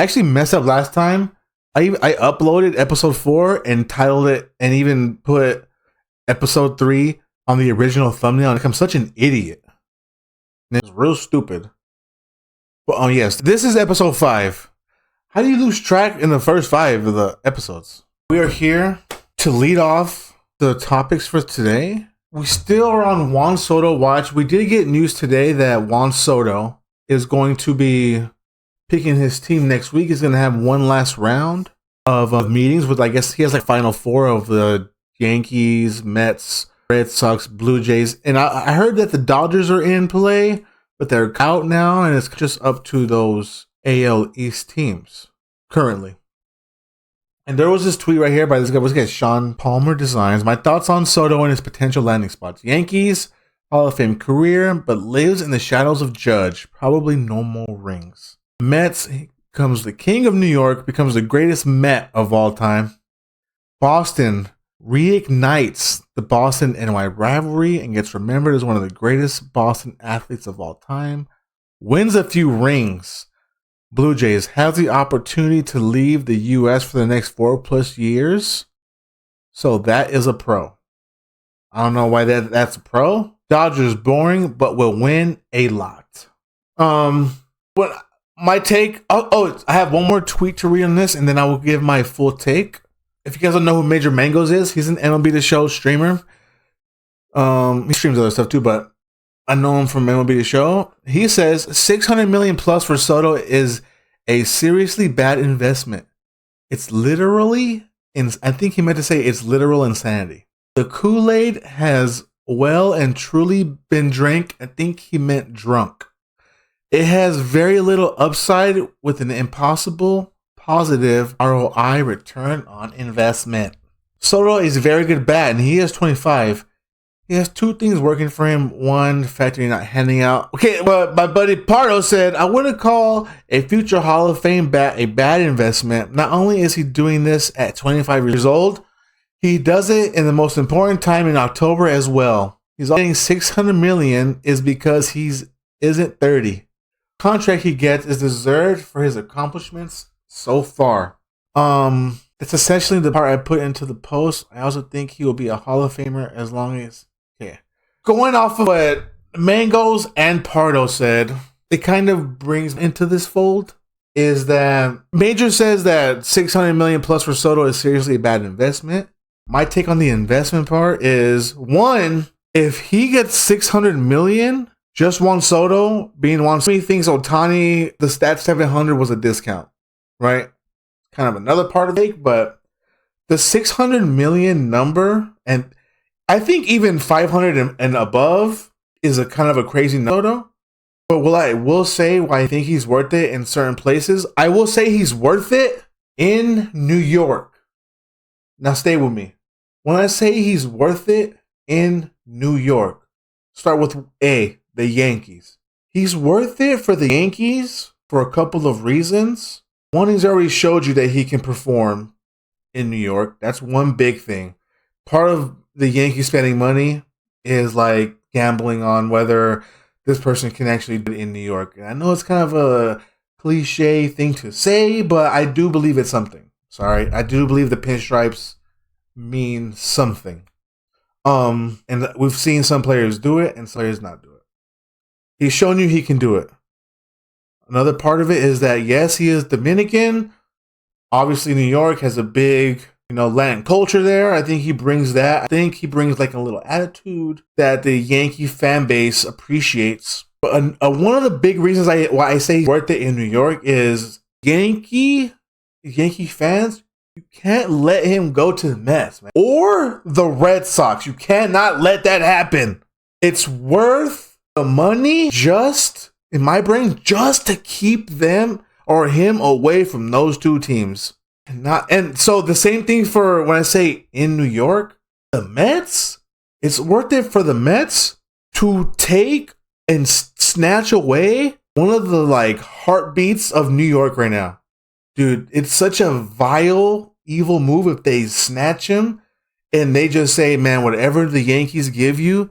I actually messed up last time. I uploaded episode 4 and titled it and even put episode 3 on the original thumbnail. Like, I'm such an idiot. And it's real stupid. But oh yes, this is episode 5. How do you lose track in the first 5 of the episodes? We are here to lead off the topics for today. We still are on Juan Soto watch. We did get news today that Juan Soto is going to be picking his team next week. He's going to have one last round of meetings with, I guess he has like final 4 of the Yankees, Mets, Red Sox, Blue Jays. And I heard that the Dodgers are in play, but they're out now, and it's just up to those AL East teams currently. And there was this tweet right here by this guy. What's this guy? Sean Palmer Designs. My thoughts on Soto and his potential landing spots. Yankees, Hall of Fame career, but lives in the shadows of Judge. Probably no more rings. Mets, becomes the king of New York, becomes the greatest Met of all time. Boston reignites the Boston-NY rivalry and gets remembered as one of the greatest Boston athletes of all time. Wins a few rings. Blue Jays has the opportunity to leave the U.S. for the next 4+ years. So that is a pro. I don't know why that's a pro. Dodgers boring, but will win a lot. But my take. I have one more tweet to read on this, and then I will give my full take. If you guys don't know who Major Mangoes is, he's an MLB The Show streamer. He streams other stuff too, but I know him from MLB The Show. He says $600 million plus for Soto is a seriously bad investment. It's literally, I think he meant to say it's literal insanity. The Kool-Aid has well and truly been drank. I think he meant drunk. It has very little upside with an impossible positive ROI, return on investment. Soto is a very good bat, and he is 25. He has 2 things working for him. One, the fact that you're not handing out. Okay, but my buddy Pardo said, I wouldn't call a future Hall of Fame bat a bad investment. Not only is he doing this at 25 years old, he does it in the most important time in October as well. He's getting $600 million is because isn't 30. Contract he gets is deserved for his accomplishments so far. It's essentially the part I put into the post. I also think he will be a Hall of Famer as long as, going off of what Mangoes and Pardo said, it kind of brings into this fold is that Major says that $600 million plus for Soto is seriously a bad investment. My take on the investment part is, one, if he gets $600 million, just Juan Soto being Juan Soto, he thinks Ohtani, the stat 700 was a discount, right? Kind of another part of it, but the 600 million number, and I think even 500 and above is a kind of a crazy number. But what I will say why I think he's worth it in certain places, I will say he's worth it in New York. Now stay with me. When I say he's worth it in New York, start with A, the Yankees. He's worth it for the Yankees for a couple of reasons. One, he's already showed you that he can perform in New York. That's one big thing. Part of the Yankees spending money is like gambling on whether this person can actually do it in New York. And I know it's kind of a cliche thing to say, but I do believe it's something. Sorry, I do believe the pinstripes mean something. And we've seen some players do it and some players not do it. He's shown you he can do it. Another part of it is that, yes, he is Dominican. Obviously, New York has a big, Latin culture there. I think he brings that. I think he brings like a little attitude that the Yankee fan base appreciates. But one of the big reasons why I say he's worth it in New York is Yankee fans, you can't let him go to the Mets, man. Or the Red Sox. You cannot let that happen. It's worth the money just, in my brain, just to keep them or him away from those 2 teams. And so the same thing for when I say in New York, the Mets, it's worth it for the Mets to take and snatch away one of the heartbeats of New York right now. Dude, it's such a vile, evil move if they snatch him and they just say, man, whatever the Yankees give you,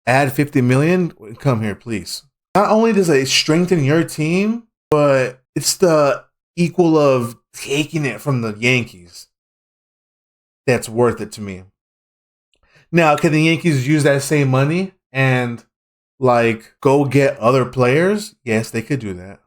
add $50 million, come here, please. Not only does it strengthen your team, but it's the equal of taking it from the Yankees, that's worth it to me. Now, can the Yankees use that same money and like go get other players? Yes, they could do that.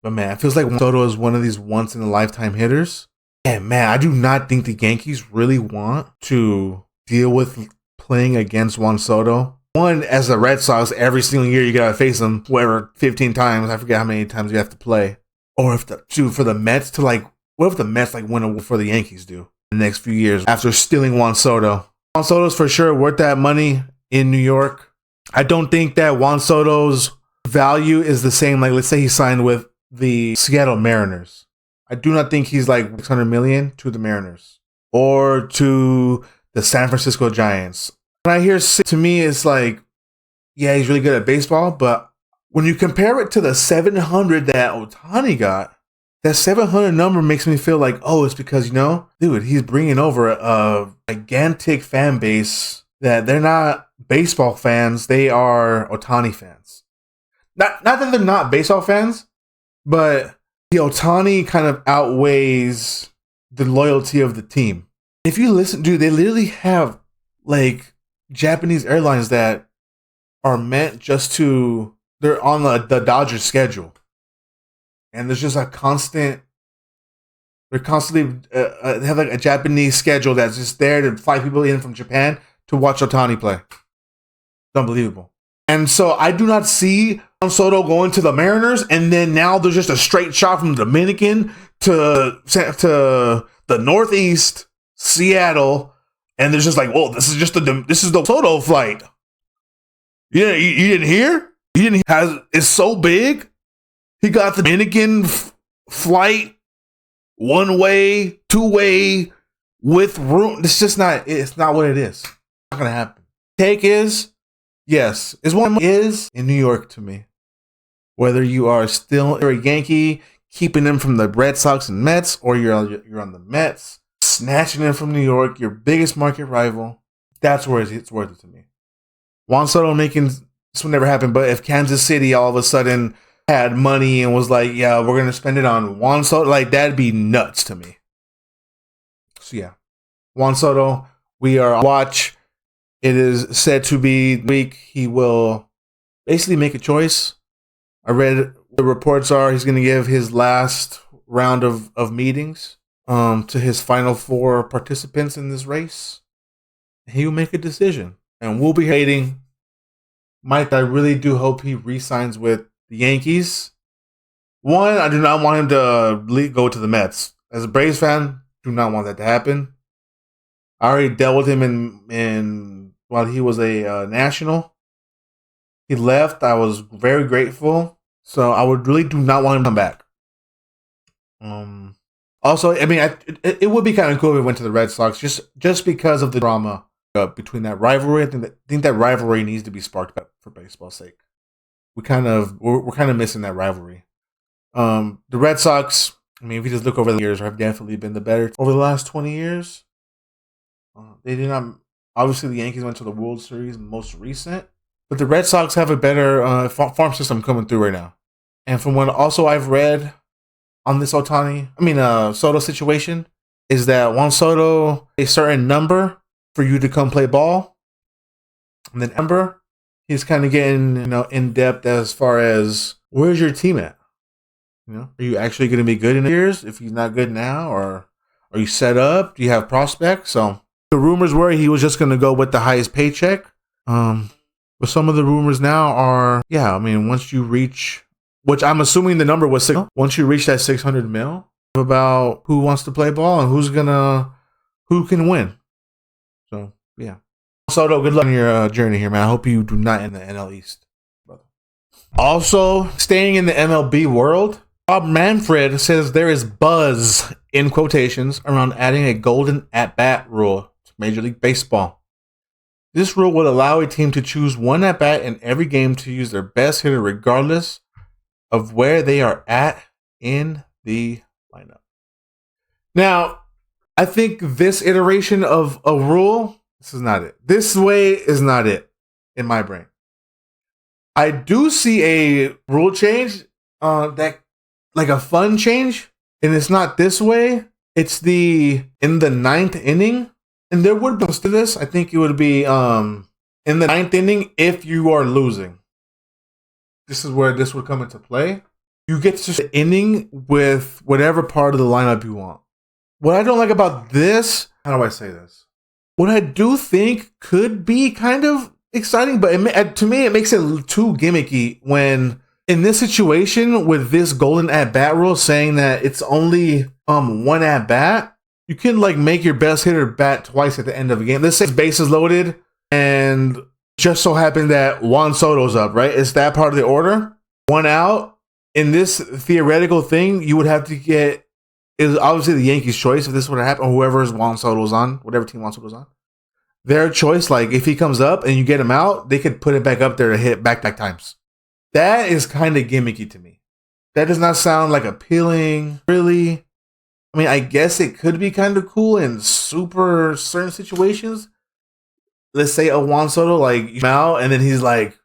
But man, it feels like Juan Soto is one of these once in a lifetime hitters. And man, I do not think the Yankees really want to deal with playing against Juan Soto. One, as the Red Sox, every single year you gotta face them, whatever, 15 times. I forget how many times you have to play. Or if for the Mets to like, what if the Mets like win for the Yankees do in the next few years after stealing Juan Soto? Juan Soto's for sure worth that money in New York. I don't think that Juan Soto's value is the same. Like, let's say he signed with the Seattle Mariners. I do not think he's like $600 million to the Mariners or to the San Francisco Giants. When I hear, to me, it's like, yeah, he's really good at baseball, but when you compare it to the 700 that Ohtani got, that 700 number makes me feel like, oh, it's because, dude, he's bringing over a gigantic fan base that they're not baseball fans, they are Ohtani fans. Not that they're not baseball fans, but the Ohtani kind of outweighs the loyalty of the team. If you listen, dude, they literally have like Japanese airlines that are meant just to, they're on the Dodgers schedule. And there's just a constant, they have like a Japanese schedule that's just there to fly people in from Japan to watch Ohtani play. It's unbelievable. And so I do not see Juan Soto going to the Mariners, and then now there's just a straight shot from the Dominican to the Northeast, Seattle, and there's just like, whoa, this is the Soto flight. Yeah, you didn't hear? It's so big. He got the Dominican flight, one way, two way, with room. It's not what it is. It's not gonna happen. Take is, yes, is in New York to me. Whether you are still a Yankee, keeping them from the Red Sox and Mets, or you're on the Mets, snatching them from New York, your biggest market rival, that's where it's worth it to me. Juan Soto this will never happen, but if Kansas City all of a sudden had money and was like, yeah, we're going to spend it on Juan Soto, like, that'd be nuts to me. So yeah, Juan Soto, we are on watch. It is said to be week. He will basically make a choice. I read the reports are he's going to give his last round of meetings to his final 4 participants in this race. He will make a decision, and we'll be waiting. Mike, I really do hope he re-signs with the Yankees. One, I do not want him to go to the Mets. As a Braves fan, do not want that to happen. I already dealt with him in while he was a national. He left. I was very grateful. So I would really do not want him to come back. Also, I mean, it would be kind of cool if he went to the Red Sox just because of the drama between that rivalry. I think that rivalry needs to be sparked up for baseball's sake. We're kind of missing that rivalry. The Red Sox, I mean, if you just look over the years, have definitely been the better over the last 20 years. They did not. Obviously, the Yankees went to the World Series most recent, but the Red Sox have a better farm system coming through right now. And from what also I've read on this Soto situation, is that Juan Soto a certain number for you to come play ball, and then he's kind of getting in depth as far as where's your team at. Are you actually going to be good in years if he's not good now, or are you set up? Do you have prospects? So the rumors were he was just going to go with the highest paycheck. But some of the rumors now are, once you reach, which I'm assuming the number was 6. Once you reach that 600 mil, about who wants to play ball and who can win. So yeah. Soto, good luck on your journey here, man. I hope you do not end the NL East, brother. Also, staying in the MLB world, Bob Manfred says there is buzz, in quotations, around adding a golden at-bat rule to Major League Baseball. This rule would allow a team to choose one at-bat in every game to use their best hitter regardless of where they are at in the lineup. Now, I think this iteration of a rule, this is not it. This way is not it in my brain. I do see a rule change that like a fun change, and it's not this way. It's in the ninth inning, and there would be to this. I think it would be in the ninth inning if you are losing. This is where this would come into play. You get to the inning with whatever part of the lineup you want. What I don't like about this, how do I say this? What I do think could be kind of exciting, but to me, it makes it too gimmicky when in this situation with this golden at-bat rule saying that it's only one at-bat, you can like make your best hitter bat twice at the end of a game. Let's say bases loaded and just so happened that Juan Soto's up, right? It's that part of the order. One out. In this theoretical thing, you would have to get, is obviously the Yankees' choice if this would happen, or whoever Juan Soto's on, whatever team Juan Soto's on. Their choice, like if he comes up and you get him out, they could put it back up there to hit back-to-back times. That is kind of gimmicky to me. That does not sound like appealing, really. I mean, I guess it could be kind of cool in super certain situations. Let's say a Juan Soto, like, you out, and then he's like,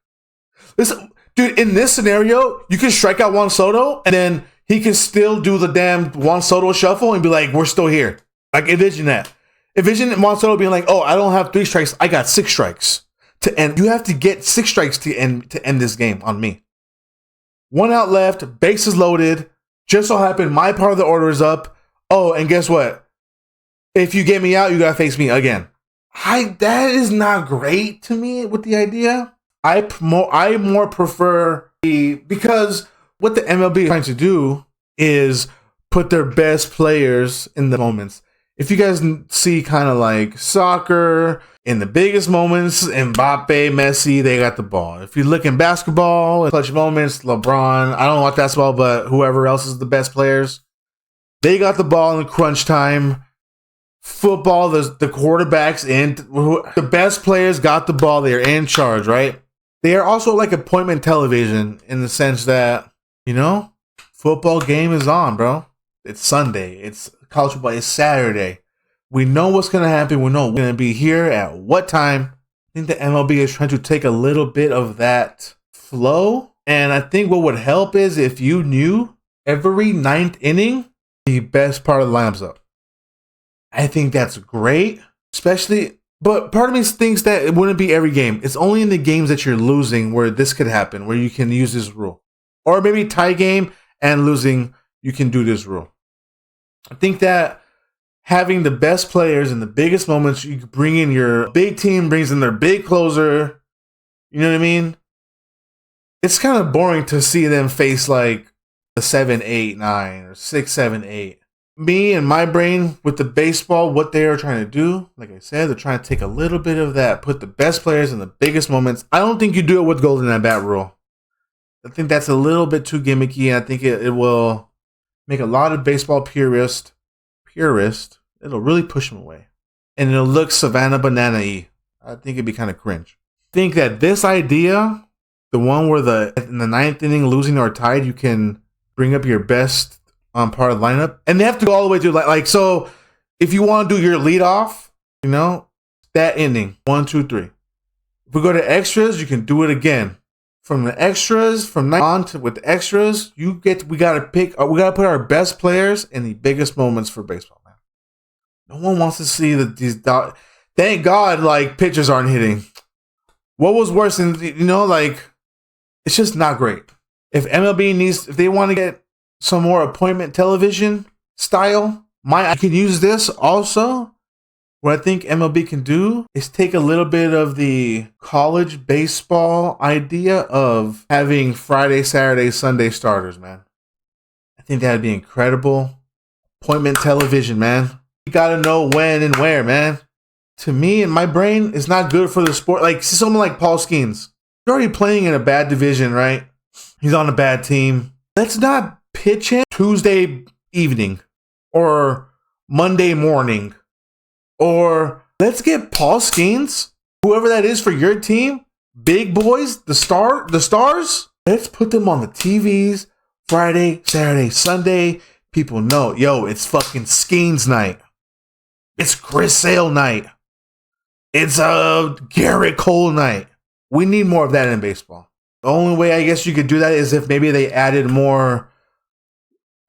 listen, dude, in this scenario, you can strike out Juan Soto, and then he can still do the damn Juan Soto shuffle and be like, we're still here. Like, envision that. Envision Juan Soto being like, oh, I don't have 3 strikes, I got 6 strikes to end. You have to get 6 strikes to end this game on me. 1 out left, bases loaded. Just so happened my part of the order is up. Oh, and guess what? If you get me out, you gotta face me again. That is not great to me with the idea. I more prefer because what the MLB is trying to do is put their best players in the moments. If you guys see kind of like soccer, in the biggest moments, Mbappe, Messi, they got the ball. If you look in basketball, in clutch moments, LeBron, I don't watch basketball, but whoever else is the best players, they got the ball in crunch time. Football, the quarterbacks and the best players got the ball. They're in charge, right? They are also like appointment television in the sense that, you know, football game is on, bro. It's Sunday. It's college football. It's Saturday. We know what's going to happen. We know we're going to be here at what time. I think the MLB is trying to take a little bit of that flow. And I think what would help is if you knew every 9th inning, the best part of the lineup's up. I think that's great, especially, but part of me thinks that it wouldn't be every game. It's only in the games that you're losing where this could happen, where you can use this rule. Or maybe tie game and losing, you can do this rule. I think that having the best players in the biggest moments, you can bring in your big team, brings in their big closer. You know what I mean? It's kind of boring to see them face like a 7, 8, 9 or 6, 7, 8. Me and my brain with the baseball, what they are trying to do, like I said, they're trying to take a little bit of that, put the best players in the biggest moments. I don't think you do it with golden at bat rule. I think that's a little bit too gimmicky, and I think it will make a lot of baseball purists. It'll really push them away, and it'll look Savannah Banana-y. I think it'd be kind of cringe. I think that this idea, the one where in the 9th inning, losing or tied, you can bring up your best part of the lineup, and they have to go all the way to like so if you want to do your leadoff, you know, that inning 1, 2, 3. If we go to extras, you can do it again. From the extras, from now on to with the extras, we gotta put our best players in the biggest moments for baseball, man. No one wants to see thank God, like, pitchers aren't hitting. What was worse than, you know, like, it's just not great. If they want to get some more appointment television style, I can use this also. What I think MLB can do is take a little bit of the college baseball idea of having Friday, Saturday, Sunday starters, man. I think that'd be incredible. Appointment television, man. You gotta know when and where, man. To me, in my brain, it's not good for the sport. Like, someone like Paul Skeens. He's already playing in a bad division, right? He's on a bad team. Let's not pitch him Tuesday evening or Monday morning. Or let's get Paul Skeens, whoever that is for your team, big boys, the stars. Let's put them on the TVs Friday, Saturday, Sunday. People know, yo, it's fucking Skeens night. It's Chris Sale night. It's Garrett Cole night. We need more of that in baseball. The only way I guess you could do that is if maybe they added more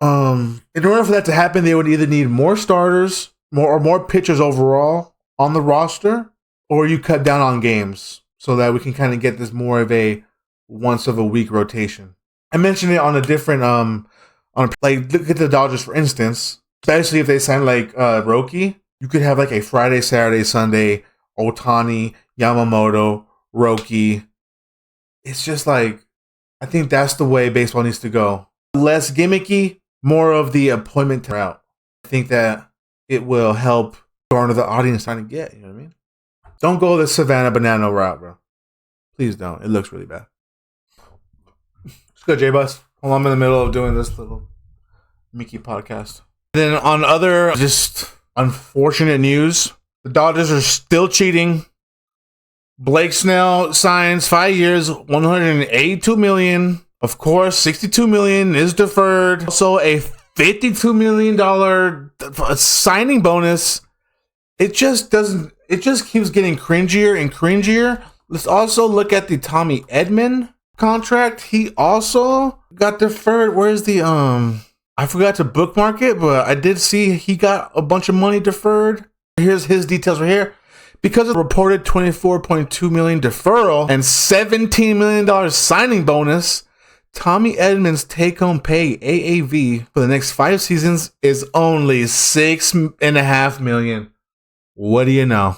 In order for that to happen, they would either need more starters, more pitchers overall on the roster, or you cut down on games so that we can kind of get this more of a once of a week rotation. I mentioned it on a different like look at the Dodgers for instance, especially if they sign like Roki, you could have like a Friday, Saturday, Sunday, Ohtani, Yamamoto, Roki. It's just like I think that's the way baseball needs to go. Less gimmicky, more of the appointment route. I think that it will help garner the audience trying to get, you know what I mean? Don't go the Savannah Banana route, bro. Please don't. It looks really bad. Let's go, J-Bus. Well, I'm in the middle of doing this little Mickey podcast. Then on other just unfortunate news, the Dodgers are still cheating. Blake Snell signs 5 years, $182 million. Of course, $62 million is deferred. Also, a $52 million signing bonus. It just doesn't. It just keeps getting cringier and cringier. Let's also look at the Tommy Edman contract. He also got deferred. Where's the I forgot to bookmark it, but I did see he got a bunch of money deferred. Here's his details right here. Because of the reported $24.2 million deferral and $17 million signing bonus, Tommy Edman's take-home pay AAV for the next 5 seasons is only $6.5 million. What do you know?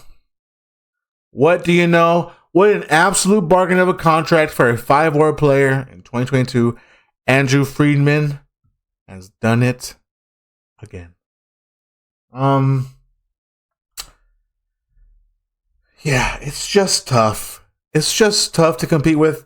What do you know? What an absolute bargain of a contract for a 5-war player in 2022. Andrew Friedman has done it again. Yeah, it's just tough. It's just tough to compete with.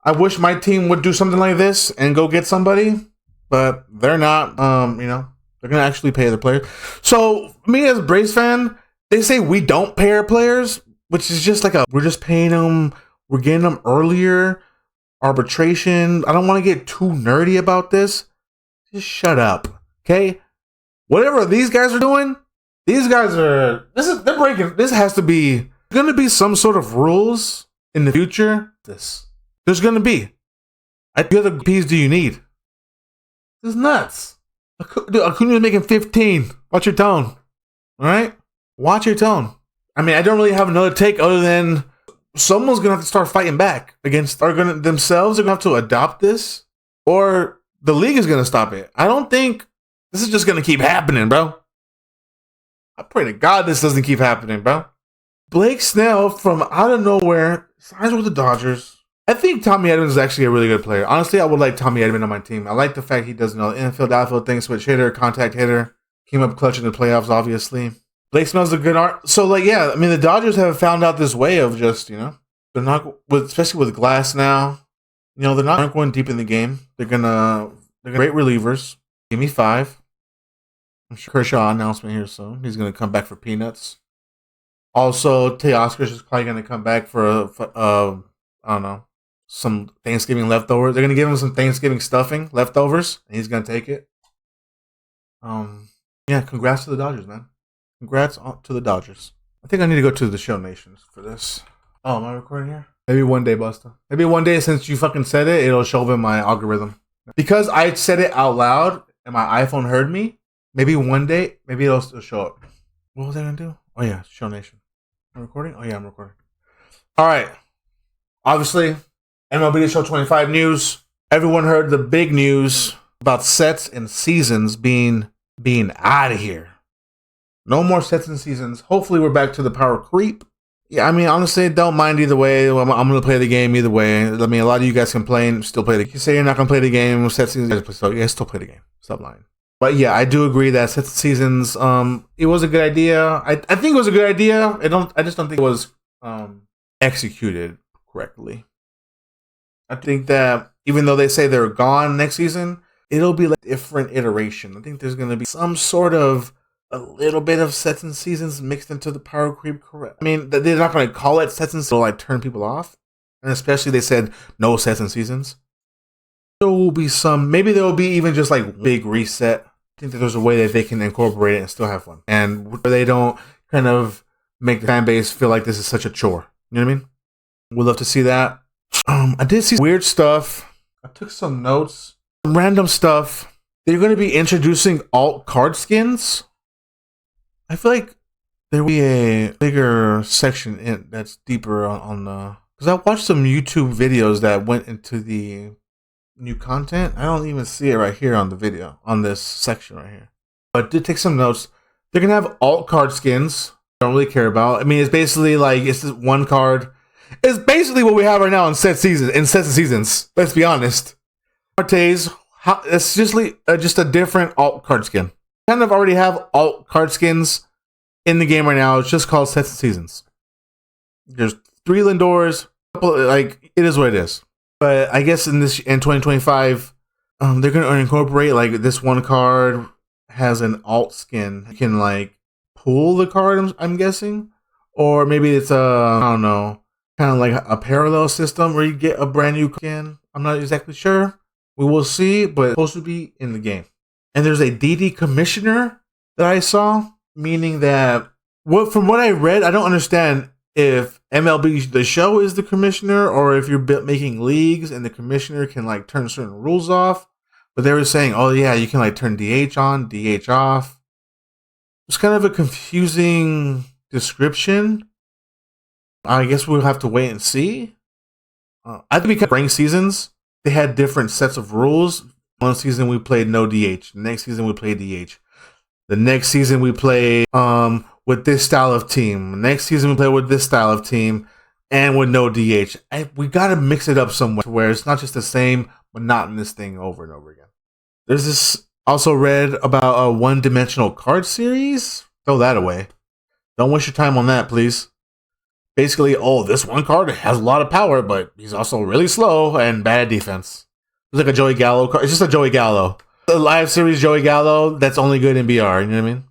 I wish my team would do something like this and go get somebody, but they're not. They're gonna actually pay the players. So me as a Braves fan, they say we don't pay our players, which is just like we're just paying them. We're getting them earlier. Arbitration. I don't want to get too nerdy about this. Just shut up, okay? Whatever these guys are doing, these guys are. They're breaking. This has to be going to be some sort of rules in the future. There's going to be. What other P's do you need? This is nuts. Dude, Acuna's making 15. Watch your tone. All right? Watch your tone. I mean, I don't really have another take other than someone's going to have to start fighting back against, themselves are going to have to adopt this, or the league is going to stop it. I don't think this is just going to keep happening, bro. I pray to God this doesn't keep happening, bro. Blake Snell from out of nowhere signs with the Dodgers. I think Tommy Edman is actually a really good player. Honestly, I would like Tommy Edman on my team. I like the fact he does infield, outfield things, switch hitter, contact hitter. Came up clutch in the playoffs, obviously. Blake Snell's a good art. So, the Dodgers have found out this way of just, they're not, especially with Glass now, they're not going deep in the game. They're great relievers. Give me 5. I'm sure Kershaw announcement here soon. He's going to come back for peanuts. Also, Teoscar's is probably going to come back for I don't know, some Thanksgiving leftovers. They're going to give him some Thanksgiving stuffing leftovers, and he's going to take it. Congrats to the Dodgers, man. Congrats to the Dodgers. I think I need to go to the Show Nations for this. Oh, am I recording here? Maybe one day, Busta. Maybe one day since you fucking said it, it'll show up in my algorithm. Because I said it out loud and my iPhone heard me, maybe one day, maybe it'll still show up. What was I going to do? Oh, yeah, Show Nation. I'm recording? Oh, yeah, I'm recording. All right. Obviously, MLB The Show 25 news. Everyone heard the big news about sets and seasons being out of here. No more sets and seasons. Hopefully, we're back to the power creep. Yeah, I mean, honestly, don't mind either way. I'm going to play the game either way. I mean, a lot of you guys complain, still play the game. You say you're not going to play the game, sets seasons, so yeah, still play the game. Stop lying. But yeah, I do agree that sets and seasons, it was a good idea. I think it was a good idea. I just don't think it was executed correctly. I think that even though they say they're gone next season, it'll be like a different iteration. I think there's going to be some sort of a little bit of sets and seasons mixed into the power creep. Correct. I mean, they're not going to call it sets and seasons to like turn people off. And especially they said no sets and seasons. There will be maybe there will be even just like big reset. I think that there's a way that they can incorporate it and still have fun. And where they don't kind of make the fan base feel like this is such a chore. You know what I mean? We'd love to see that. I did see weird stuff. I took some notes. Some random stuff. they're going to be introducing alt card skins. I feel like there will be a bigger section that's deeper on the. Because I watched some YouTube videos that went into the new content. I don't even see it right here on the video, on this section right here. But did take some notes. They're going to have alt card skins. Don't really care about. I mean, it's basically like it's just one card. It's basically what we have right now in sets of seasons. Let's be honest. Martes, it's just a different alt card skin. Kind of already have alt card skins in the game right now. It's just called sets of seasons. There's 3 Lindors. Like it is what it is. But I guess in 2025, they're gonna incorporate like this one card has an alt skin. You can like pull the card. I'm guessing, or maybe it's I don't know, kind of like a parallel system where you get a brand new skin. I'm not exactly sure. We will see, but it's supposed to be in the game. And there's a DD commissioner that I saw, meaning that from what I read, I don't understand if MLB The Show is the commissioner or if you're making leagues and the commissioner can like turn certain rules off. But they were saying, oh yeah, you can like turn DH on, DH off. It's kind of a confusing description. I guess we'll have to wait and see. I think because rank seasons, they had different sets of rules. One season we played no DH. The next season we played DH. The next season we played with this style of team. The next season we played with this style of team and with no DH. We got to mix it up somewhere where it's not just the same monotonous thing over and over again. There's this also read about a one-dimensional card series. Throw that away. Don't waste your time on that, please. Basically, this one card has a lot of power, but he's also really slow and bad at defense. It's like a Joey Gallo card. It's just a Joey Gallo. The live series Joey Gallo that's only good in BR. You know what I mean?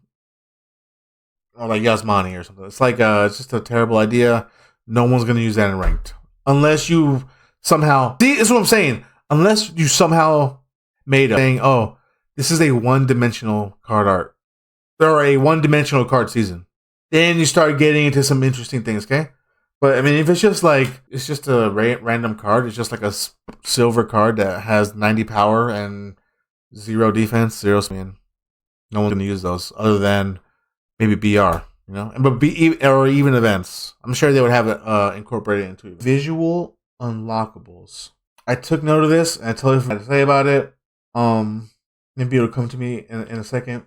Or like Yasmani or something. It's like it's just a terrible idea. No one's gonna use that in ranked unless you somehow. See, this is what I'm saying. Unless you somehow made a saying, oh, this is a one-dimensional card art or a one-dimensional card season. Then you start getting into some interesting things, okay? But I mean, if it's just like it's just a random card, it's just like a silver card that has 90 power and 0 defense, 0 spin. No one's gonna use those other than maybe BR, you know, or even events. I'm sure they would have it incorporated into it. Visual unlockables. I took note of this and I totally forgot to say about it. Maybe it'll come to me in a second.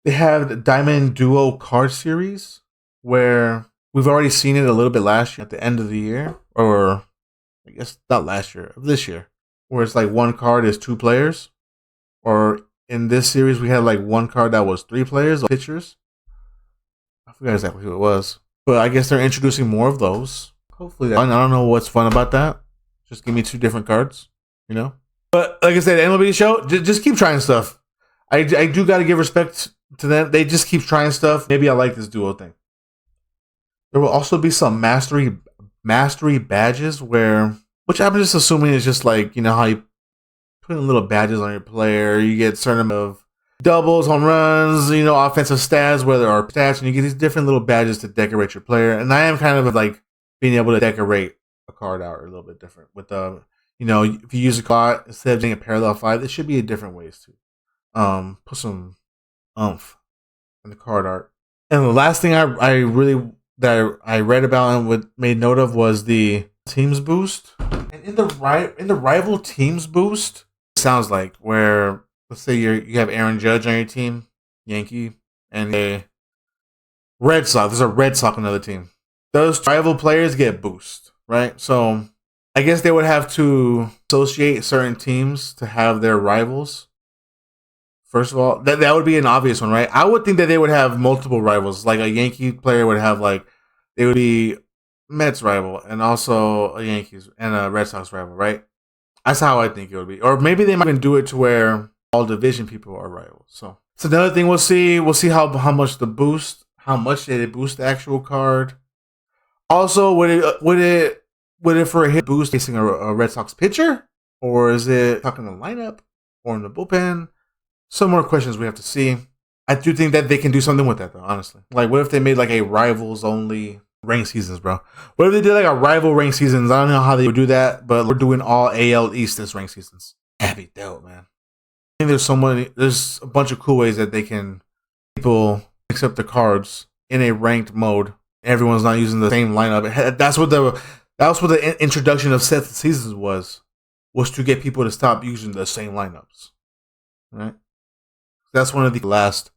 They have the Diamond Duo card series where we've already seen it a little bit last year at the end of the year, or I guess not last year, this year, where it's like one card is 2 players, or in this series we had like one card that was 3 players or pitchers. I forgot exactly who it was, but I guess they're introducing more of those. Hopefully, I don't know what's fun about that. Just give me 2 different cards, you know. But like I said, MLB The Show, just keep trying stuff. I do got to give respect to them. They just keep trying stuff. Maybe I like this duo thing. There will also be some mastery badges which I'm just assuming is just like, you know, how you put in little badges on your player. You get certain amount of doubles, home runs, you know, offensive stats, where there are stats, and you get these different little badges to decorate your player. And I am kind of like being able to decorate a card out a little bit different with you know, if you use a card instead of doing a parallel 5, there should be different ways to put some oomph in the card art. And the last thing I read about and made note of was the teams boost. And in the rival teams boost, it sounds like where let's say you have Aaron Judge on your team, Yankee, and a Red Sox. There's a Red Sox on another team. Those rival players get boost, right? So I guess they would have to associate certain teams to have their rivals. First of all, that would be an obvious one, right? I would think that they would have multiple rivals. Like a Yankee player would have they would be Mets rival and also a Yankees and a Red Sox rival, right? That's how I think it would be. Or maybe they might even do it to where all division people are rivals. So it's another thing we'll see. We'll see how much they boost the actual card. Also, would it for a hit boost facing a Red Sox pitcher? Or is it talking the lineup or in the bullpen? Some more questions we have to see. I do think that they can do something with that, though, honestly. Like, what if they made like a rivals-only ranked seasons, bro? What if they did like a rival ranked seasons? I don't know how they would do that, but we're doing all AL East as ranked seasons. That'd be dope, man. I think there's a bunch of cool ways that people accept the cards in a ranked mode. Everyone's not using the same lineup. That's what the introduction of set seasons was to get people to stop using the same lineups. Right? That's one of the last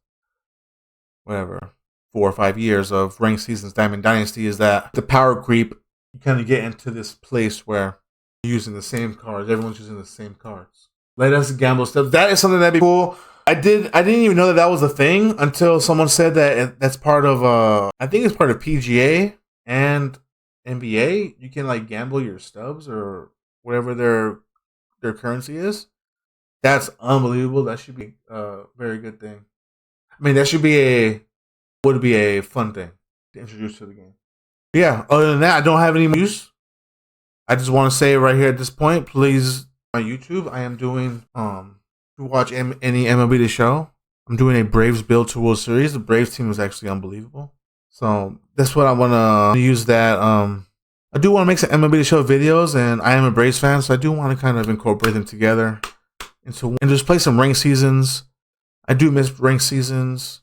4 or 5 years of ranked seasons Diamond Dynasty, is that the power creep. You kind of get into this place where you're using the same cards. Everyone's using the same cards. Let us gamble stuff. That is something that'd be cool. I didn't even know that was a thing until someone said that that's part of I think it's part of PGA and NBA. You can like gamble your stubs or whatever their currency is. That's unbelievable. That should be a very good thing. I mean, that would be a fun thing to introduce to the game. Yeah, other than that, I don't have any news. I just want to say right here at this point, please, on YouTube, I am doing, to watch any MLB The Show, I'm doing a Braves Build to World Series. The Braves team was actually unbelievable. So that's what I want to use that. I do want to make some MLB The Show videos, and I am a Braves fan, so I do want to kind of incorporate them together and just play some ranked seasons. I do miss ranked seasons.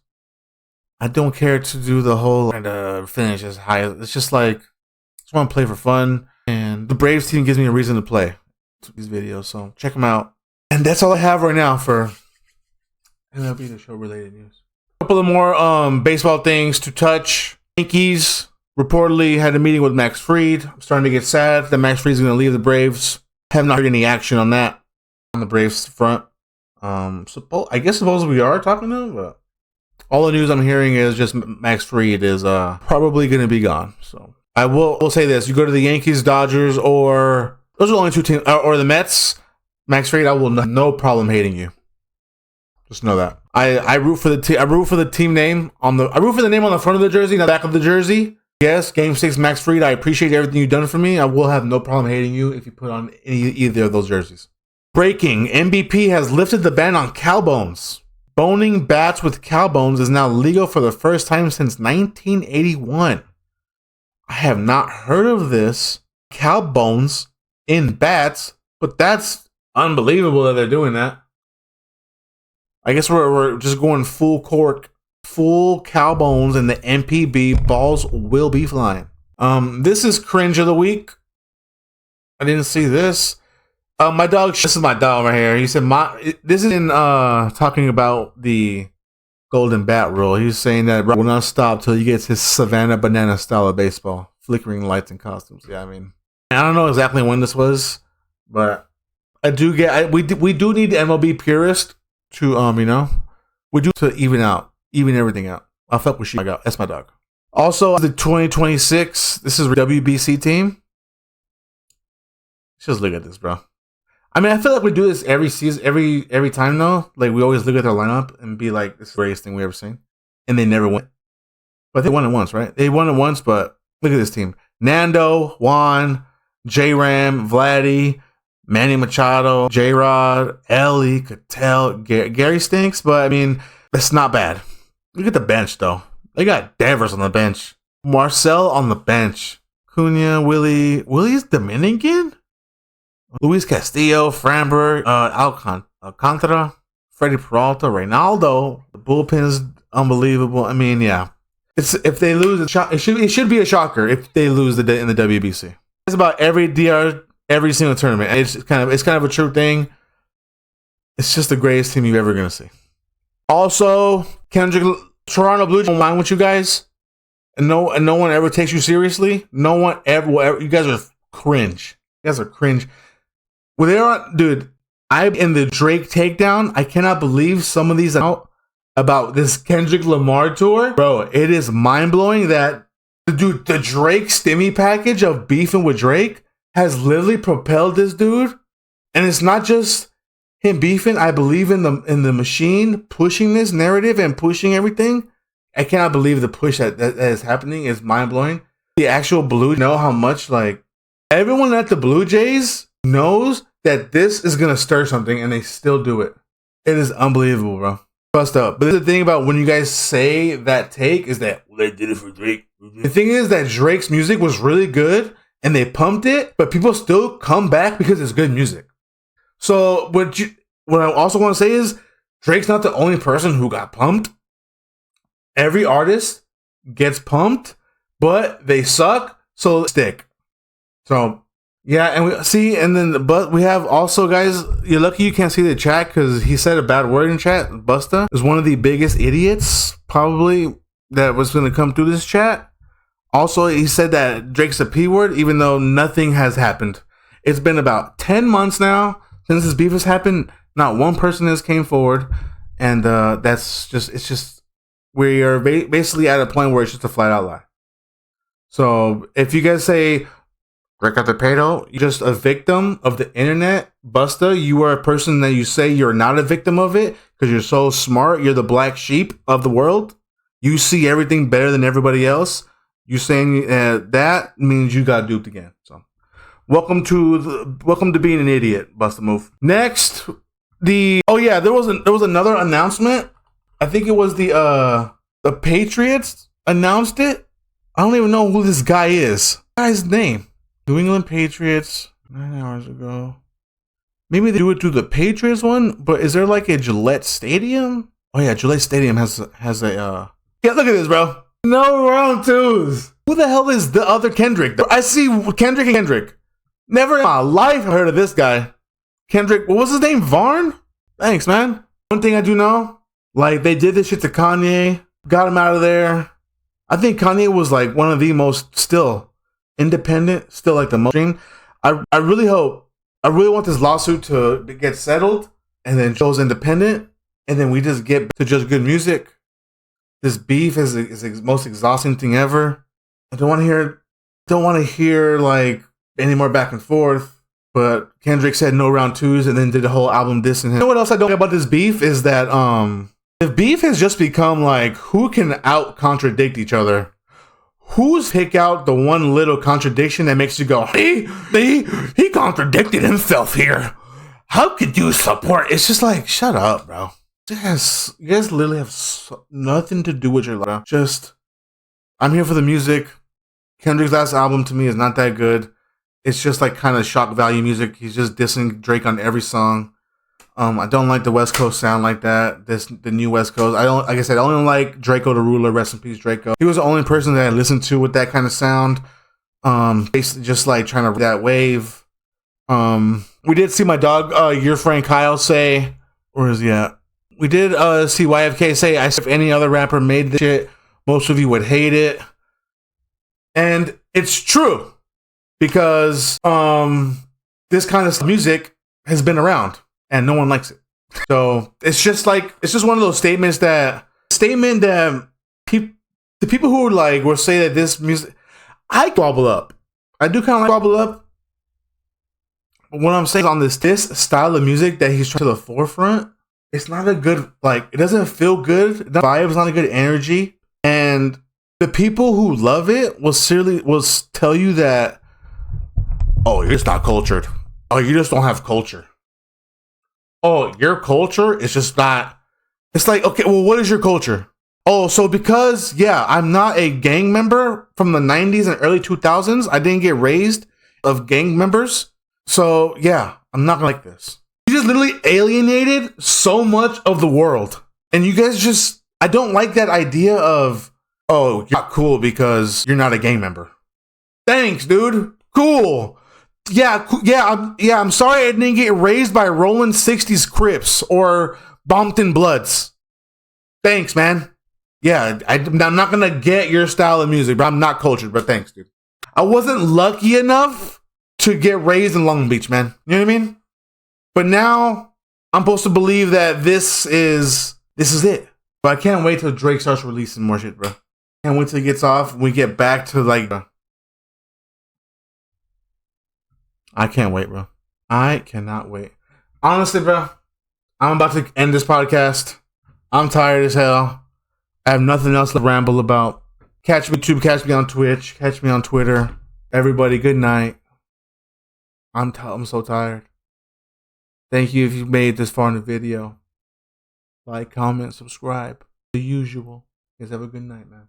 I don't care to do the whole kind of finish as high. It's just like, I just want to play for fun. And the Braves team gives me a reason to play these videos. So check them out. And that's all I have right now for MLB The Show related news. A couple of more baseball things to touch. Yankees reportedly had a meeting with Max Fried. I'm starting to get sad that Max Fried is going to leave the Braves. Have not heard any action on that on the Braves front. I guess supposedly we are talking to him, but all the news I'm hearing is just Max Fried is probably going to be gone. So I will say this: you go to the Yankees, Dodgers, or those are the only two teams, or the Mets. Max Fried, I will no problem hating you. Just know that I root for the team. I root for the team name I root for the name on the front of the jersey, not the back of the jersey. Yes, Game 6, Max Fried. I appreciate everything you've done for me. I will have no problem hating you if you put on either of those jerseys. Breaking: MVP has lifted the ban on cow bones. Boning bats with cow bones is now legal for the first time since 1981. I have not heard of this. Cow bones in bats, but that's unbelievable that they're doing that. I guess we're just going full cork, full cow bones, and the MPB balls will be flying. This is cringe of the week. I didn't see this. My dog, this is my dog right here. He said, this is in talking about the golden bat rule. He's saying that will not stop till he gets his Savannah banana style of baseball, flickering lights and costumes. Yeah, I mean, I don't know exactly when this was, but I do get, we do need the MLB purist to, we do to even everything out. I'll fuck with you. That's my dog. Also, the 2026, this is WBC team. Just look at this, bro. I mean, I feel like we do this every season, every time though. Like we always look at their lineup and be like, "This is the greatest thing we ever seen," and they never win. But they won it once, right? They won it once, but look at this team: Nando, Juan, J Ram, Vladdy, Manny Machado, J Rod, Ellie, Cattell, Gary stinks, but I mean, that's not bad. Look at the bench though; they got Devers on the bench, Marcel on the bench, Cunha, Willie's Dominican. Luis Castillo, Framberg, Alcantara, Freddie Peralta, Reynaldo. The bullpen is unbelievable. I mean, yeah. If they lose, it should be a shocker if they lose in the WBC. It's about every single tournament. It's kind of a true thing. It's just the greatest team you're ever gonna see. Also, Toronto Blue Jays don't mind with you guys, and no one ever takes you seriously. No one ever will ever. You guys are cringe. You guys are cringe. Well, they are, dude. I'm in the Drake takedown. I cannot believe some of these out about this Kendrick Lamar tour, bro. It is mind blowing that the Drake stimmy package of beefing with Drake has literally propelled this dude, and it's not just him beefing. I believe in the machine pushing this narrative and pushing everything. I cannot believe the push that is happening is mind blowing. The actual Blue know how much like everyone at the Blue Jays knows that this is going to stir something, and they still do it. It is unbelievable, bro. Bust up. But the thing about when you guys say that take is that they did it for Drake. The thing is that Drake's music was really good, and they pumped it, but people still come back because it's good music. So what what I also want to say is Drake's not the only person who got pumped. Every artist gets pumped, but they suck, so stick. So yeah, and but we have also, guys, you're lucky you can't see the chat because he said a bad word in chat. Busta is one of the biggest idiots probably that was going to come through this chat. Also, he said that Drake's a P word, even though nothing has happened. It's been about 10 months now since this beef has happened. Not one person has came forward, and we are basically at a point where it's just a flat out lie. So if you guys say Drake got the pedo, you're just a victim of the internet. Busta, you are a person that you say you're not a victim of it because you're so smart. You're the black sheep of the world. You see everything better than everybody else. You saying that means you got duped again. So welcome to being an idiot, Busta Move. Next, there was another announcement. I think it was the Patriots announced it. I don't even know who this guy is. Guy's name. New England Patriots 9 hours ago. Maybe they do it through the Patriots one, but is there like a Gillette Stadium? Oh yeah, Gillette Stadium has a yeah, look at this, bro. No round twos. Who the hell is the other Kendrick? I see Kendrick and Kendrick. Never in my life heard of this guy. Kendrick, what was his name? Varn? Thanks, man. One thing I do know, like they did this shit to Kanye, got him out of there. I think Kanye was like one of the most still independent, still like the most. I really want this lawsuit to get settled and then shows independent, and then we just get to just good music. This beef is the most exhausting thing ever. I don't want to hear like any more back and forth. But Kendrick said no round twos and then did the whole album dissing him. You know what else I don't get about this beef is that the beef has just become like who can out contradict each other. Who's pick out the one little contradiction that makes you go, he contradicted himself here. How could you support? It's just like, shut up, bro. Yes, you guys literally have nothing to do with your life. Just, I'm here for the music. Kendrick's last album to me is not that good. It's just like kind of shock value music. He's just dissing Drake on every song. I don't like the West Coast sound like that. The new West Coast. Like I said, I only like Draco the Ruler. Rest in peace, Draco. He was the only person that I listened to with that kind of sound. Basically just like trying to ride that wave. We did see my dog, your friend Kyle, say, where is he at? We did see YFK say, if any other rapper made this shit, most of you would hate it. And it's true. Because this kind of music has been around and no one likes it. So it's just one of those statements that the people who like will say that this music, I wobble up. I do kind of like wobble up. But what I'm saying on this style of music that he's trying to the forefront, it's not a good, like, it doesn't feel good. The vibe is not a good energy. And the people who love it will tell you that, oh, you're just not cultured. Oh, you just don't have culture. Oh, your culture is just not. It's like, okay, well, what is your culture? Oh, so because, yeah, I'm not a gang member from the 90s and early 2000s. I didn't get raised of gang members. So, yeah, I'm not like this. You just literally alienated so much of the world. And you guys just, I don't like that idea of, oh, you're not cool because you're not a gang member. Thanks, dude. Cool. I'm sorry I didn't get raised by Rolling 60s Crips or Bompton Bloods. Thanks, man. Yeah, I'm not gonna get your style of music, but I'm not cultured, but thanks, dude. I wasn't lucky enough to get raised in Long Beach, man. You know what I mean? But now I'm supposed to believe that this is it. But I can't wait till Drake starts releasing more shit, bro. Can't wait till he gets off and we get back to like. I can't wait, bro. I cannot wait. Honestly, bro, I'm about to end this podcast. I'm tired as hell. I have nothing else to ramble about. Catch me on YouTube, catch me on Twitch, catch me on Twitter. Everybody, good night. I'm so tired. Thank you if you made this far in the video. Like, comment, subscribe. The usual. You guys have a good night, man.